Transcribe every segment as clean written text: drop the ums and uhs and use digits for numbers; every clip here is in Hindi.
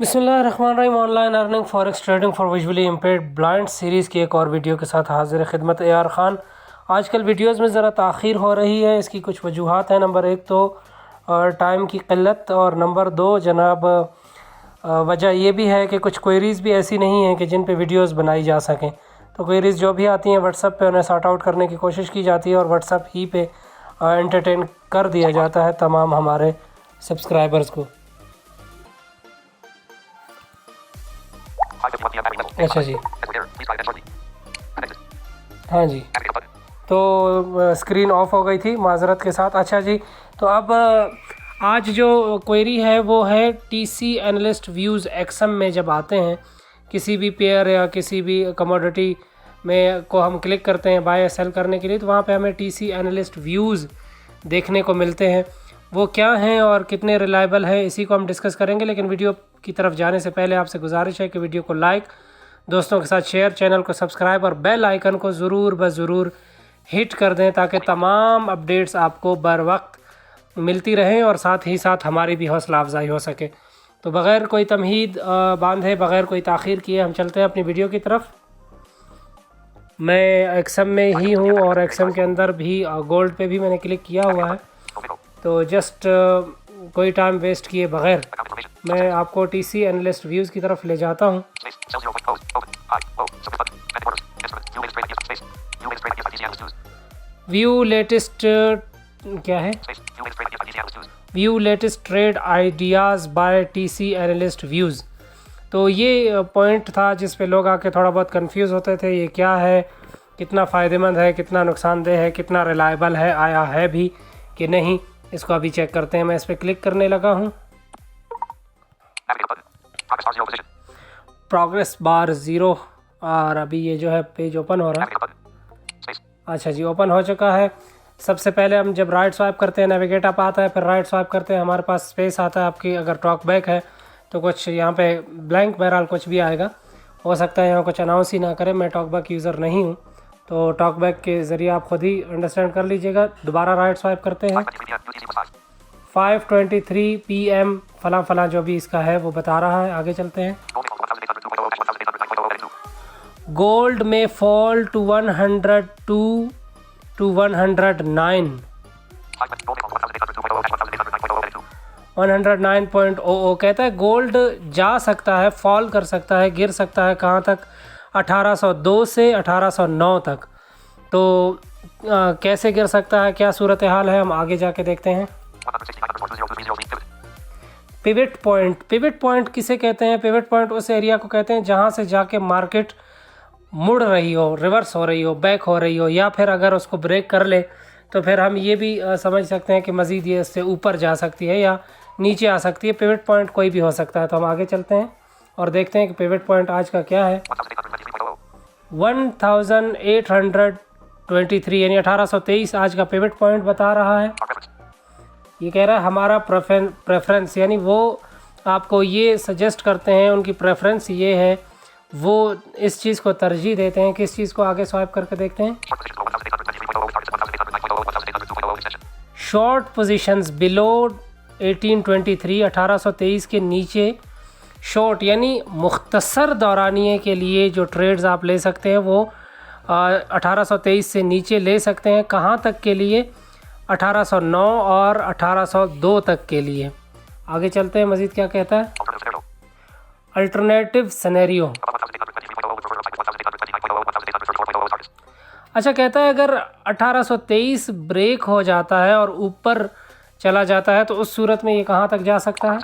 बिस्मिल्लाहिर्रहमानिर्रहीम। Online earning forex trading for visually impaired blind series की एक और वीडियो के साथ हाजिर खिदमत AR ख़ान। आजकल वीडियोस में ज़रा ताख़ीर हो रही है, इसकी कुछ वजूहात हैं। नंबर एक तो टाइम की क़िल्लत, और नंबर दो जनाब वजह ये भी है कि कुछ क्वेरीज़ भी ऐसी नहीं हैं कि जिन पे वीडियोस बनाई जा सकें। तो क्वेरीज़ जो भी आती हैं व्हाट्सएप पे उन्हें सॉर्ट आउट करने की कोशिश की जाती है और व्हाट्सएप ही पे एंटरटेन कर दिया जाता है तमाम हमारे सब्सक्राइबर्स को। अच्छा जी, हाँ जी, तो स्क्रीन ऑफ हो गई थी, माज़रत के साथ। अच्छा जी, तो अब आज जो क्वेरी है वो है TC एनालिस्ट व्यूज़ एक्सएम में जब आते हैं किसी भी पेयर या किसी भी कमोडिटी में को हम क्लिक करते हैं बाय या सेल करने के लिए, तो वहाँ पे हमें TC एनालिस्ट व्यूज़ देखने को मिलते हैं। वो क्या हैं और कितने रिलायबल हैं, इसी को हम डिस्कस करेंगे। लेकिन वीडियो की तरफ जाने से पहले आपसे गुजारिश है कि वीडियो को लाइक, दोस्तों के साथ शेयर, चैनल को सब्सक्राइब और बेल आइकन को ज़रूर हिट कर दें ताकि तमाम अपडेट्स आपको बर वक्त मिलती रहें और साथ ही साथ हमारी भी हौसला अफजाई हो सके। तो बग़ैर कोई तमहीद बांधे, बग़ैर कोई ताख़ीर किए हम चलते हैं अपनी वीडियो की तरफ। मैं एक्सएम में ही हूँ और एक्सएम के अंदर भी गोल्ड पे भी मैंने क्लिक किया हुआ है। तो जस्ट कोई टाइम वेस्ट किए बग़ैर मैं आपको TC एनालिस्ट व्यूज़ की तरफ ले जाता हूँ। व्यू लेटेस्ट क्या है, view latest trade ideas by TC analyst views. तो ये पॉइंट था जिस पे लोग आके थोड़ा बहुत कंफ्यूज होते थे, ये क्या है, कितना फ़ायदेमंद है, कितना नुकसानदेह है, कितना रिलायबल है, आया है भी कि नहीं, इसको अभी चेक करते हैं। मैं इस पर क्लिक करने लगा हूँ। प्रोग्रेस बार 0 और अभी ये जो है पेज ओपन हो रहा है। अच्छा जी, ओपन हो चुका है। सबसे पहले हम जब राइट स्वाइप करते हैं नेविगेट अप आता है, फिर राइट स्वाइप करते हैं हमारे पास स्पेस आता है। आपकी अगर टॉक बैक है तो कुछ यहाँ पे ब्लैंक, बहरहाल कुछ भी आएगा, हो सकता है यहाँ कुछ अनाउंस ही ना करें। मैं टॉक बैक यूज़र नहीं हूँ, तो टॉक बैक के ज़रिए आप खुद ही अंडरस्टैंड कर लीजिएगा। दोबारा राइट स्वाइप करते हैं। 5:23 PM फला जो भी इसका है वो बता रहा है। आगे चलते हैं। गोल्ड में फॉल टू 102 to 109 109.00 कहता है गोल्ड जा सकता है, फॉल कर सकता है, गिर सकता है कहाँ तक, 1802 से 1809 तक। तो कैसे गिर सकता है, क्या सूरत हाल है, हम आगे जाके देखते हैं। पिवट पॉइंट, पिवट पॉइंट किसे कहते हैं? पिवट पॉइंट उस एरिया को कहते हैं जहाँ से जाके मार्केट मुड़ रही हो, रिवर्स हो रही हो, बैक हो रही हो, या फिर अगर उसको ब्रेक कर ले तो फिर हम ये भी समझ सकते हैं कि मज़ीद ये इससे ऊपर जा सकती है या नीचे आ सकती है। पिवट पॉइंट कोई भी हो सकता है। तो हम आगे चलते हैं और देखते हैं कि पिवट पॉइंट आज का क्या है। 1823 यानी 1823 आज का पिवट पॉइंट बता रहा है। ये कह रहा है हमारा प्रेफरेंस, यानी वो आपको ये सजेस्ट करते हैं, उनकी प्रेफरेंस ये है, वो इस चीज़ को तरजीह देते हैं। किस चीज़ को? आगे स्वाइप करके देखते हैं। शॉर्ट पोजीशंस बिलो 1823 1823 के नीचे शॉर्ट, यानी मुख्तसर दौरानिए के लिए जो ट्रेड्स आप ले सकते हैं वो 1823 से नीचे ले सकते हैं। कहाँ तक के लिए? 1809 और 1802 तक के लिए। आगे चलते हैं, मज़ीद क्या कहता है। अल्टरनेटिव सिनेरियो, अच्छा कहता है अगर 1823 ब्रेक हो जाता है और ऊपर चला जाता है तो उस सूरत में ये कहाँ तक जा सकता है?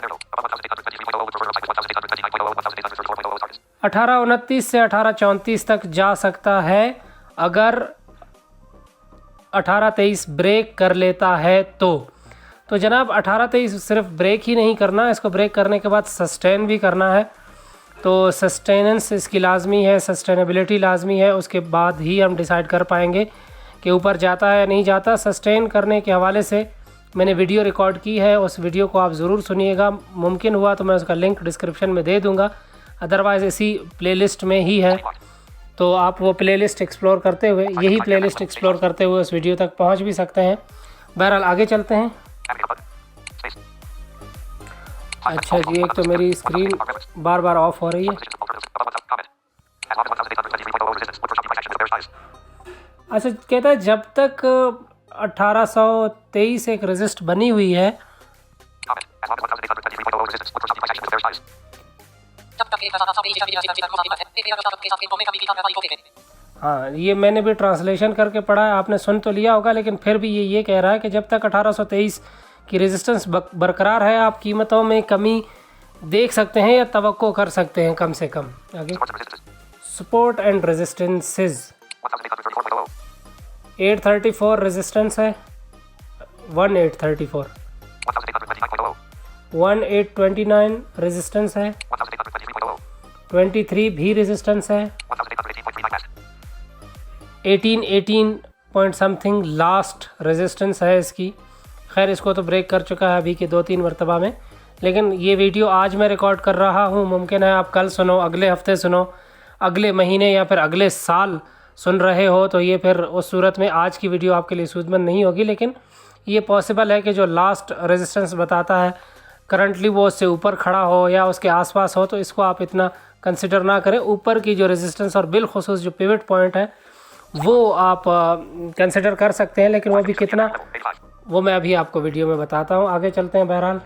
1829 से 1834 तक जा सकता है अगर 1823 ब्रेक कर लेता है तो जनाब 1823 सिर्फ ब्रेक ही नहीं करना, इसको ब्रेक करने के बाद सस्टेन भी करना है। तो सस्टेनेंस इसकी लाजमी है, सस्टेनेबिलिटी लाजमी है, उसके बाद ही हम डिसाइड कर पाएंगे कि ऊपर जाता है या नहीं जाता। सस्टेन करने के हवाले से मैंने वीडियो रिकॉर्ड की है, उस वीडियो को आप ज़रूर सुनिएगा। मुमकिन हुआ तो मैं उसका लिंक डिस्क्रिप्शन में दे दूँगा, अदरवाइज़ इसी प्लेलिस्ट में ही है। तो आप वो प्लेलिस्ट एक्सप्लोर करते हुए, यही प्लेलिस्ट एक्सप्लोर करते हुए उस वीडियो तक पहुँच भी सकते हैं। बहरहाल आगे चलते हैं। अच्छा जी, एक तो मेरी स्क्रीन बार बार ऑफ हो रही है। अच्छा, कहता है जब तक 1823 एक रेजिस्ट बनी हुई है हाँ, ये मैंने भी ट्रांसलेशन करके पढ़ा है, आपने सुन तो लिया होगा, लेकिन फिर भी ये कह रहा है कि जब तक 1823 की रेजिस्टेंस बरकरार है आप कीमतों में कमी देख सकते हैं या तवक्को कर सकते हैं कम से कम। आगे सपोर्ट एंड रेजिस्टेंसेस 834 रेजिस्टेंस है, 1834 1829 रेजिस्टेंस है, 23 भी रेजिस्टेंस है, 18 पॉइंट समथिंग लास्ट रेजिस्टेंस है इसकी। खैर इसको तो ब्रेक कर चुका है अभी के 2-3 मरतबा में, लेकिन ये वीडियो आज मैं रिकॉर्ड कर रहा हूँ, मुमकिन है आप कल सुनो, अगले हफ्ते सुनो, अगले महीने या फिर अगले साल सुन रहे हो, तो ये फिर उस सूरत में आज की वीडियो आपके लिए सूझबंद नहीं होगी। लेकिन ये पॉसिबल है कि जो लास्ट रेजिस्टेंस बताता है करंटली वो उससे ऊपर खड़ा हो या उसके आसपास हो, तो इसको आप इतना कंसिडर ना करें। ऊपर की जो रेजिस्टेंस और बिलखुसूस जो पिवट पॉइंट है वो आप कंसिडर कर सकते हैं, लेकिन वो भी कितना वो मैं अभी आपको वीडियो में बताता हूँ। आगे चलते हैं। बहरहाल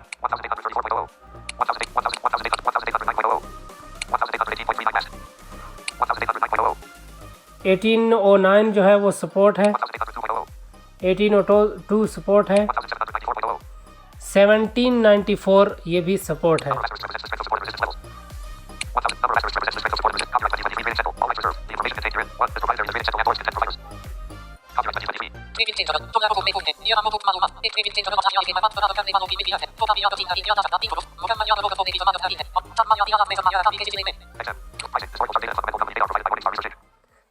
1809 जो है वो सपोर्ट है, 1802 सपोर्ट है, 1794 ये भी सपोर्ट है।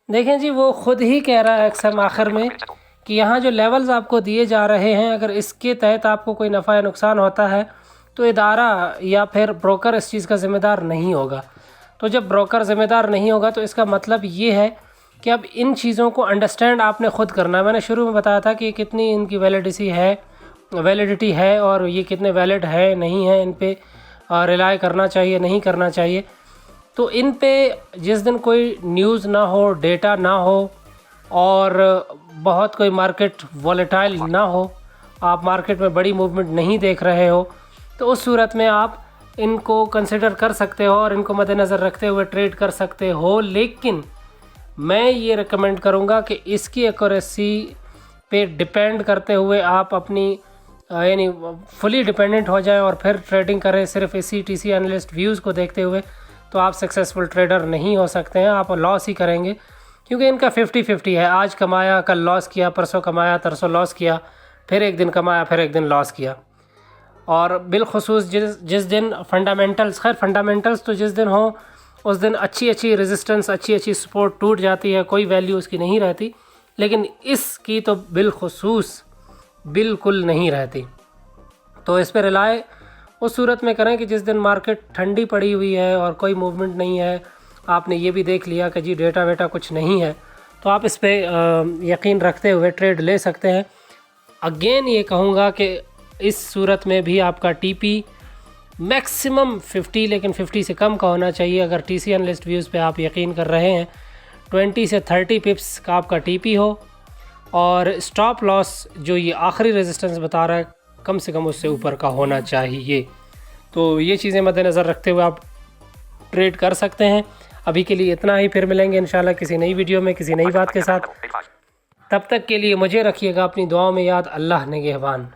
देखें जी, वो खुद ही कह रहा है अक्सर आखिर में कि यहाँ जो लेवल्स आपको दिए जा रहे हैं, अगर इसके तहत आपको कोई नफ़ा या नुकसान होता है तो इदारा या फिर ब्रोकर इस चीज़ का ज़िम्मेदार नहीं होगा। तो जब ब्रोकर ज़िम्मेदार नहीं होगा तो इसका मतलब ये है कि अब इन चीज़ों को अंडरस्टैंड आपने ख़ुद करना है। मैंने शुरू में बताया था कि कितनी इनकी वैलिडिटी है और ये कितने वैलिड है नहीं है, इन पे रिलाई करना चाहिए नहीं करना चाहिए। तो इन पे जिस दिन कोई न्यूज़ ना हो, डेटा ना हो और बहुत कोई मार्केट वॉलेटाइल ना हो, आप मार्केट में बड़ी मूवमेंट नहीं देख रहे हो, तो उस सूरत में आप इनको कंसिडर कर सकते हो और इनको मद्देनज़र रखते हुए ट्रेड कर सकते हो। लेकिन मैं ये रिकमेंड करूँगा कि इसकी एक्यूरेसी पे डिपेंड करते हुए आप अपनी यानी फुली डिपेंडेंट हो जाए और फिर ट्रेडिंग करें सिर्फ इसी टीसी एनालिस्ट व्यूज़ को देखते हुए, तो आप सक्सेसफुल ट्रेडर नहीं हो सकते हैं, आप लॉस ही करेंगे। क्योंकि इनका 50-50 है, आज कमाया कल लॉस किया, परसों कमाया तरसों लॉस किया, फिर एक दिन कमाया फिर एक दिन लॉस किया। और बिलखुसूस जिस दिन फंडामेंटल्स तो जिस दिन हो उस दिन अच्छी रेजिस्टेंस अच्छी सपोर्ट टूट जाती है, कोई वैल्यू उसकी नहीं रहती, लेकिन इसकी तो बिलखुसूस बिल्कुल नहीं रहती। तो इस पर रिलाय उस सूरत में करें कि जिस दिन मार्केट ठंडी पड़ी हुई है और कोई मूवमेंट नहीं है, आपने ये भी देख लिया कि जी डेटा वेटा कुछ नहीं है, तो आप इस पर यकीन रखते हुए ट्रेड ले सकते हैं। अगेन ये कहूँगा कि इस सूरत में भी आपका टीपी मैक्सिमम 50, लेकिन 50 से कम का होना चाहिए। अगर टीसी एनालिस्ट व्यूज़ पे आप यकीन कर रहे हैं, 20 से 30 पिप्स का आपका टीपी हो और स्टॉप लॉस जो ये आखिरी रेजिस्टेंस बता रहा है कम से कम उससे ऊपर का होना चाहिए। तो ये चीज़ें मद्देनज़र रखते हुए आप ट्रेड कर सकते हैं। अभी के लिए इतना ही, फिर मिलेंगे इंशाल्लाह किसी नई वीडियो में किसी नई बात के साथ। तब तक के लिए मुझे रखिएगा अपनी दुआओं में याद। अल्लाह निगहबान।